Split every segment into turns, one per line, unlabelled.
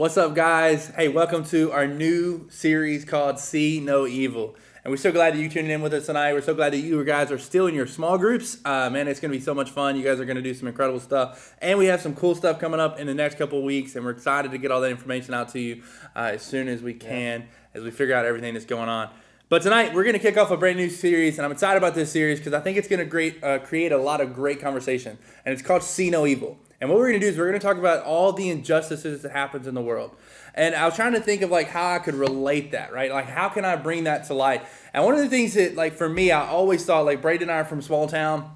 What's up, guys? Hey, welcome to our new series called See No Evil. And we're so glad that you tuned in with us tonight. We're so glad that you guys are still in your small groups. Man, it's going to be so much fun. You guys are going to do some incredible stuff. And we have some cool stuff coming up in the next couple of weeks. And we're excited to get all that information out to you as soon as we can, as we figure out everything that's going on. But tonight, we're going to kick off a brand new series. And I'm excited about this series because I think it's going to create a lot of great conversation. And it's called See No Evil. And what we're going to do is we're going to talk about all the injustices that happens in the world. And I was trying to think of like how I could relate that, right? Like how can I bring that to light? And one of the things that like for me, I always thought like Braden and I are from small town,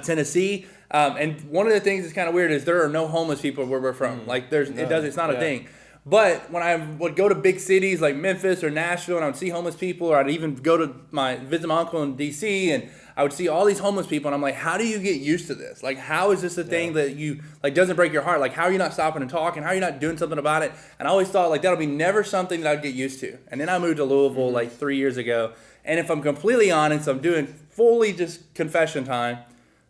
Tennessee. And one of the things that's kind of weird is there are no homeless people where we're from. Like it's not a thing. But when I would go to big cities like Memphis or Nashville and I would see homeless people, or I'd even go to visit my uncle in D.C. and I would see all these homeless people and I'm like, how do you get used to this? Like, how is this a thing that you, like, doesn't break your heart? Like, how are you not stopping and talking? How are you not doing something about it? And I always thought, like, that'll be never something that I'd get used to. And then I moved to Louisville like 3 years ago. And if I'm completely honest, I'm doing fully just confession time.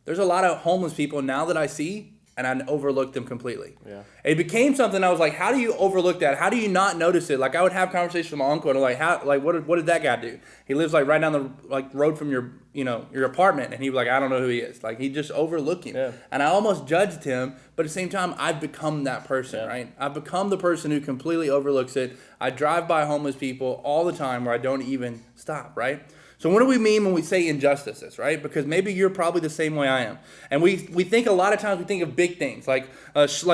There's a lot of homeless people now that I see, and I overlooked them completely. Yeah. It became something I was like, how do you overlook that? How do you not notice it? Like I would have conversations with my uncle and I'm like, what did that guy do? He lives like right down the road from your apartment, and he was like, I don't know who he is. Like he just overlooked him. Yeah. And I almost judged him, but at the same time, I've become that person, right? I've become the person who completely overlooks it. I drive by homeless people all the time where I don't even stop, right? So what do we mean when we say injustices, right? Because maybe you're probably the same way I am. And we think a lot of times we think of big things like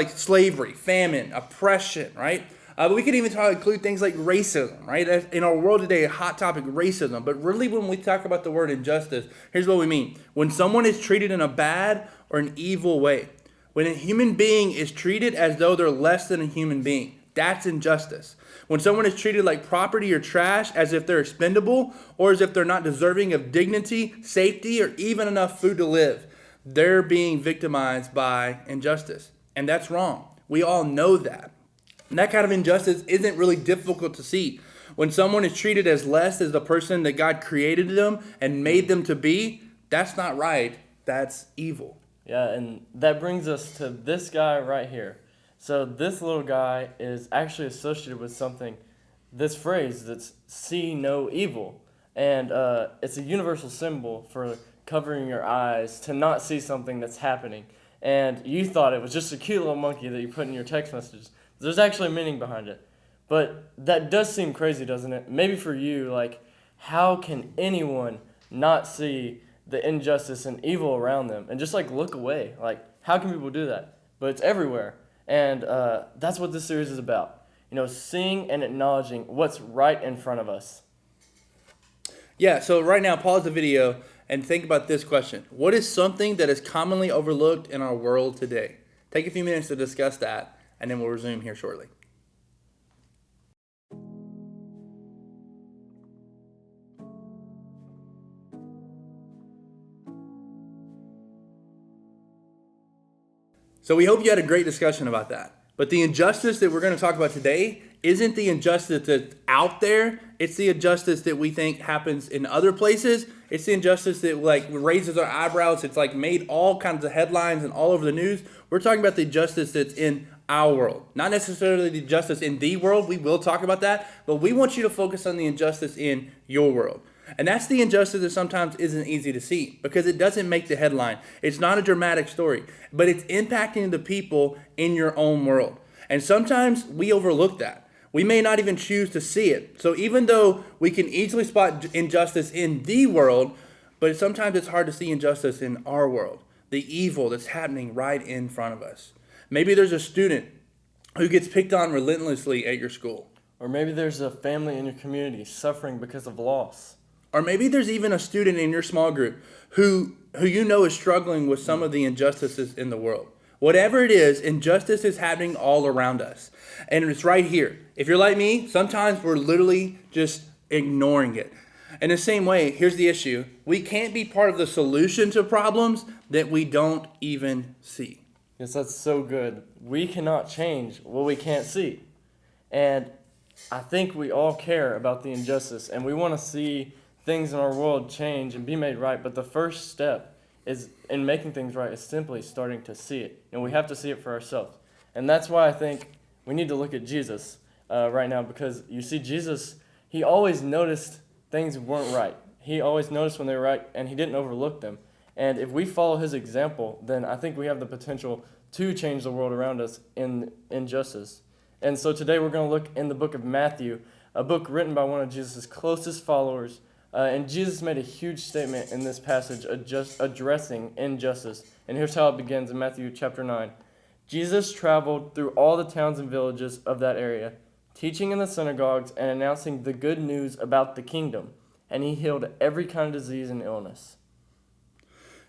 slavery, famine, oppression, right? But we could even include things like racism, right? In our world today, a hot topic, racism. But really when we talk about the word injustice, here's what we mean. When someone is treated in a bad or an evil way, when a human being is treated as though they're less than a human being, that's injustice. When someone is treated like property or trash, as if they're expendable, or as if they're not deserving of dignity, safety, or even enough food to live, they're being victimized by injustice. And that's wrong. We all know that. And that kind of injustice isn't really difficult to see. When someone is treated as less as the person that God created them and made them to be, that's not right. That's evil.
Yeah, and that brings us to this guy right here. So this little guy is actually associated with something, this phrase that's see no evil. And it's a universal symbol for covering your eyes to not see something that's happening. And you thought it was just a cute little monkey that you put in your text messages. There's actually a meaning behind it. But that does seem crazy, doesn't it? Maybe for you, like, how can anyone not see the injustice and evil around them and just, like, look away? Like, how can people do that? But it's everywhere. And that's what this series is about. You know, seeing and acknowledging what's right in front of us.
Yeah, so right now, pause the video and think about this question. What is something that is commonly overlooked in our world today? Take a few minutes to discuss that, and then we'll resume here shortly. So we hope you had a great discussion about that. But the injustice that we're going to talk about today isn't the injustice that's out there. It's the injustice that we think happens in other places. It's the injustice that like raises our eyebrows. It's like made all kinds of headlines and all over the news. We're talking about the justice that's in our world. Not necessarily the justice in the world. We will talk about that. But we want you to focus on the injustice in your world. And that's the injustice that sometimes isn't easy to see because it doesn't make the headline. It's not a dramatic story, but it's impacting the people in your own world. And sometimes we overlook that. We may not even choose to see it. So even though we can easily spot injustice in the world, but sometimes it's hard to see injustice in our world, the evil that's happening right in front of us. Maybe there's a student who gets picked on relentlessly at your school.
Or maybe there's a family in your community suffering because of loss.
Or maybe there's even a student in your small group who you know is struggling with some of the injustices in the world. Whatever it is, injustice is happening all around us. And it's right here. If you're like me, sometimes we're literally just ignoring it. In the same way, here's the issue. We can't be part of the solution to problems that we don't even see.
Yes, that's so good. We cannot change what we can't see. And I think we all care about the injustice, and we want to see things in our world change and be made right. But the first step is in making things right is simply starting to see it. And we have to see it for ourselves. And that's why I think we need to look at Jesus right now, because you see, Jesus, he always noticed things weren't right. He always noticed when they were right, and he didn't overlook them. And if we follow his example, then I think we have the potential to change the world around us in justice. And so today we're going to look in the book of Matthew, a book written by one of Jesus' closest followers. And Jesus made a huge statement in this passage addressing injustice. And here's how it begins in Matthew chapter 9. Jesus traveled through all the towns and villages of that area, teaching in the synagogues and announcing the good news about the kingdom. And he healed every kind of disease and illness.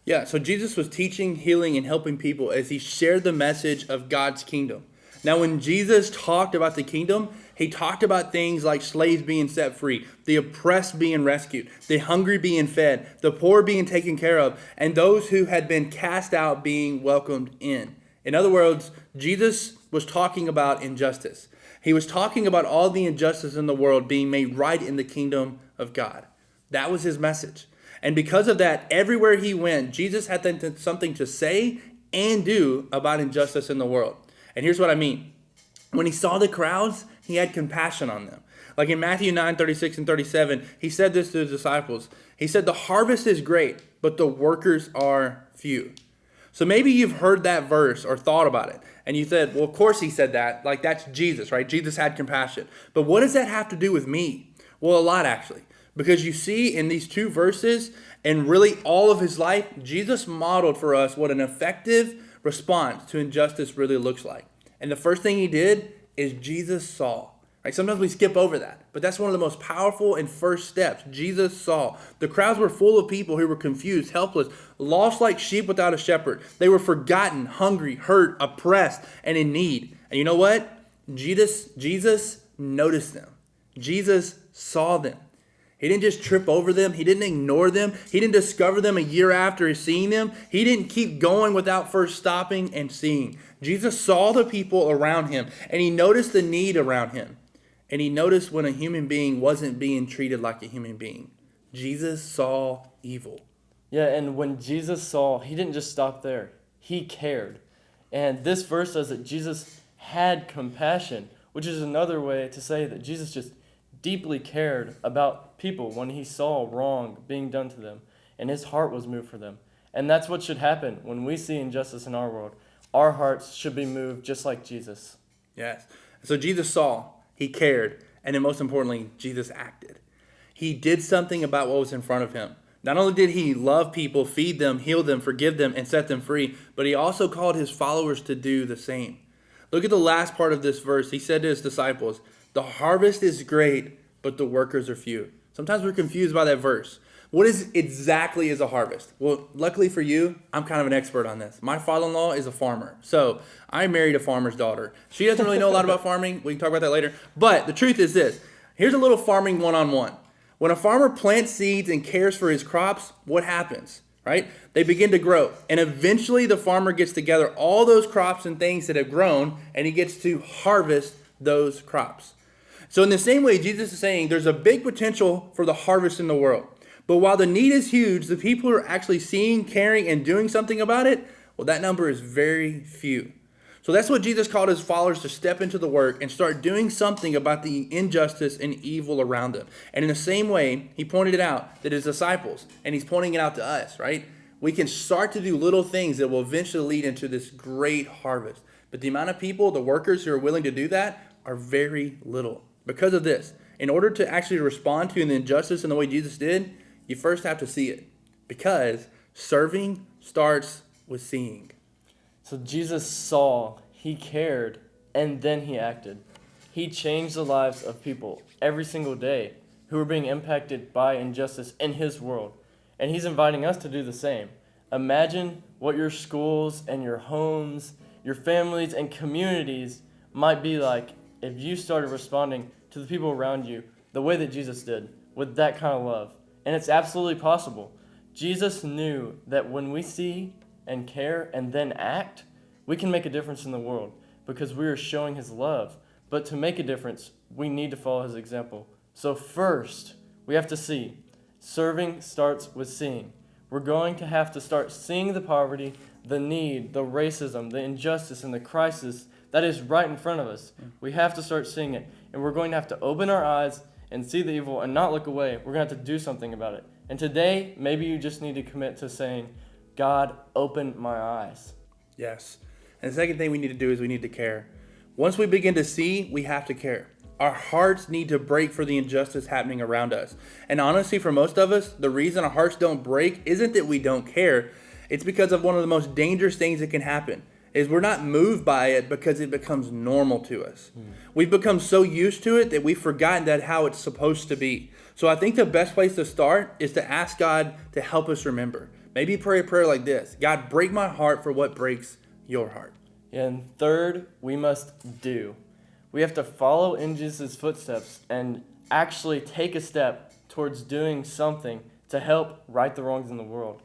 Yeah, so Jesus was teaching, healing, and helping people as he shared the message of God's kingdom. Now, when Jesus talked about the kingdom, he talked about things like slaves being set free, the oppressed being rescued, the hungry being fed, the poor being taken care of, and those who had been cast out being welcomed in. In other words, Jesus was talking about injustice. He was talking about all the injustice in the world being made right in the kingdom of God. That was his message. And because of that, everywhere he went, Jesus had something to say and do about injustice in the world. And here's what I mean. When he saw the crowds, he had compassion on them. Like in Matthew 9:36 and 37, he said this to his disciples. He said, "The harvest is great, but the workers are few." So maybe you've heard that verse or thought about it. And you said, well, of course he said that. Like, that's Jesus, right? Jesus had compassion. But what does that have to do with me? Well, a lot, actually. Because you see in these two verses, and really all of his life, Jesus modeled for us what an effective response to injustice really looks like. And the first thing he did is Jesus saw. Right? Sometimes we skip over that, but that's one of the most powerful and first steps. Jesus saw. The crowds were full of people who were confused, helpless, lost like sheep without a shepherd. They were forgotten, hungry, hurt, oppressed, and in need. And you know what? Jesus noticed them. Jesus saw them. He didn't just trip over them. He didn't ignore them. He didn't discover them a year after seeing them. He didn't keep going without first stopping and seeing. Jesus saw the people around him, and he noticed the need around him. And he noticed when a human being wasn't being treated like a human being. Jesus saw evil.
Yeah, and when Jesus saw, he didn't just stop there. He cared. And this verse says that Jesus had compassion, which is another way to say that Jesus just deeply cared about people when he saw wrong being done to them, and his heart was moved for them. And that's what should happen when we see injustice in our world. Our hearts should be moved just like Jesus.
Yes. So Jesus saw, he cared, and then most importantly, Jesus acted. He did something about what was in front of him. Not only did he love people, feed them, heal them, forgive them, and set them free, but he also called his followers to do the same. Look at the last part of this verse. He said to his disciples, "The harvest is great, but the workers are few." Sometimes we're confused by that verse. What exactly is a harvest? Well, luckily for you, I'm kind of an expert on this. My father-in-law is a farmer. So I married a farmer's daughter. She doesn't really know a lot about farming. We can talk about that later. But the truth is this. Here's a little farming one-on-one. When a farmer plants seeds and cares for his crops, what happens? Right? They begin to grow. And eventually the farmer gets together all those crops and things that have grown, and he gets to harvest those crops. So in the same way, Jesus is saying there's a big potential for the harvest in the world. But while the need is huge, the people who are actually seeing, caring, and doing something about it, well, that number is very few. So that's what Jesus called his followers to step into the work and start doing something about the injustice and evil around them. And in the same way, he pointed it out to his disciples, and he's pointing it out to us, right? We can start to do little things that will eventually lead into this great harvest. But the amount of people, the workers who are willing to do that, are very little. Because of this, in order to actually respond to the injustice in the way Jesus did, you first have to see it. Because serving starts with seeing.
So Jesus saw, he cared, and then he acted. He changed the lives of people every single day who were being impacted by injustice in his world. And he's inviting us to do the same. Imagine what your schools and your homes, your families and communities might be like if you started responding to the people around you the way that Jesus did, with that kind of love. And it's absolutely possible. Jesus knew that when we see and care and then act, we can make a difference in the world because we are showing his love. But to make a difference, we need to follow his example. So first, we have to see. Serving starts with seeing. We're going to have to start seeing the poverty, the need, the racism, the injustice, and the crisis that is right in front of us. We have to start seeing it. And we're going to have to open our eyes and see the evil and not look away. We're going to have to do something about it. And today, maybe you just need to commit to saying, God, open my eyes.
Yes. And the second thing we need to do is we need to care. Once we begin to see, we have to care. Our hearts need to break for the injustice happening around us. And honestly, for most of us, the reason our hearts don't break isn't that we don't care. It's because of one of the most dangerous things that can happen is we're not moved by it because it becomes normal to us. We've become so used to it that we've forgotten that how it's supposed to be. So I think the best place to start is to ask God to help us remember. Maybe pray a prayer like this: God, break my heart for what breaks your heart.
And third, we must do. We have to follow in Jesus' footsteps and actually take a step towards doing something to help right the wrongs in the world.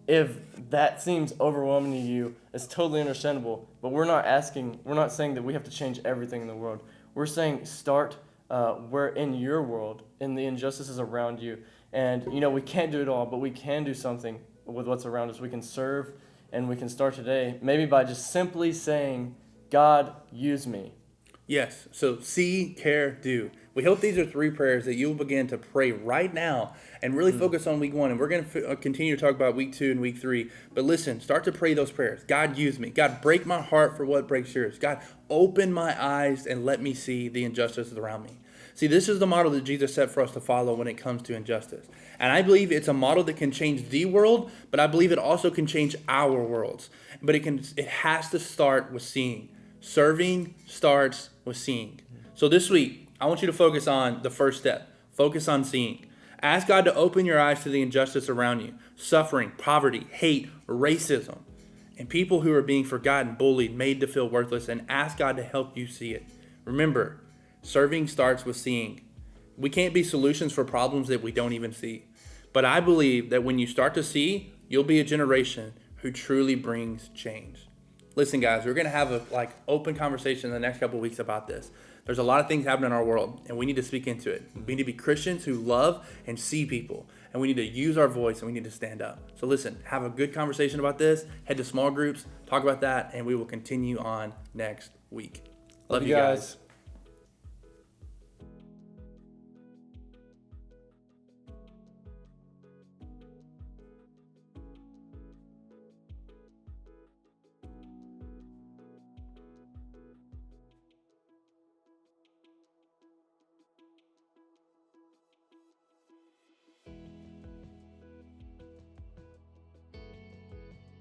If that seems overwhelming to you, it's totally understandable, but we're not saying that we have to change everything in the world. We're saying start where in your world, in the injustices around you. And, we can't do it all, but we can do something with what's around us. We can serve, and we can start today, maybe by just simply saying, God, use me.
Yes, so see, care, do. We hope these are 3 prayers that you'll begin to pray right now and really focus on week 1. And we're going to continue to talk about week 2 and week 3. But listen, start to pray those prayers. God, use me. God, break my heart for what breaks yours. God, open my eyes and let me see the injustices around me. See, this is the model that Jesus set for us to follow when it comes to injustice. And I believe it's a model that can change the world, but I believe it also can change our worlds. But it has to start with seeing. Serving starts with seeing. So this week, I want you to focus on the first step. Focus on seeing. Ask God to open your eyes to the injustice around you. Suffering, poverty, hate, racism, and people who are being forgotten, bullied, made to feel worthless, and ask God to help you see it. Remember, serving starts with seeing. We can't be solutions for problems that we don't even see. But I believe that when you start to see, you'll be a generation who truly brings change. Listen, guys, we're going to have a open conversation in the next couple of weeks about this. There's a lot of things happening in our world, and we need to speak into it. We need to be Christians who love and see people, and we need to use our voice, and we need to stand up. So listen, have a good conversation about this. Head to small groups, talk about that, and we will continue on next week. Love you guys.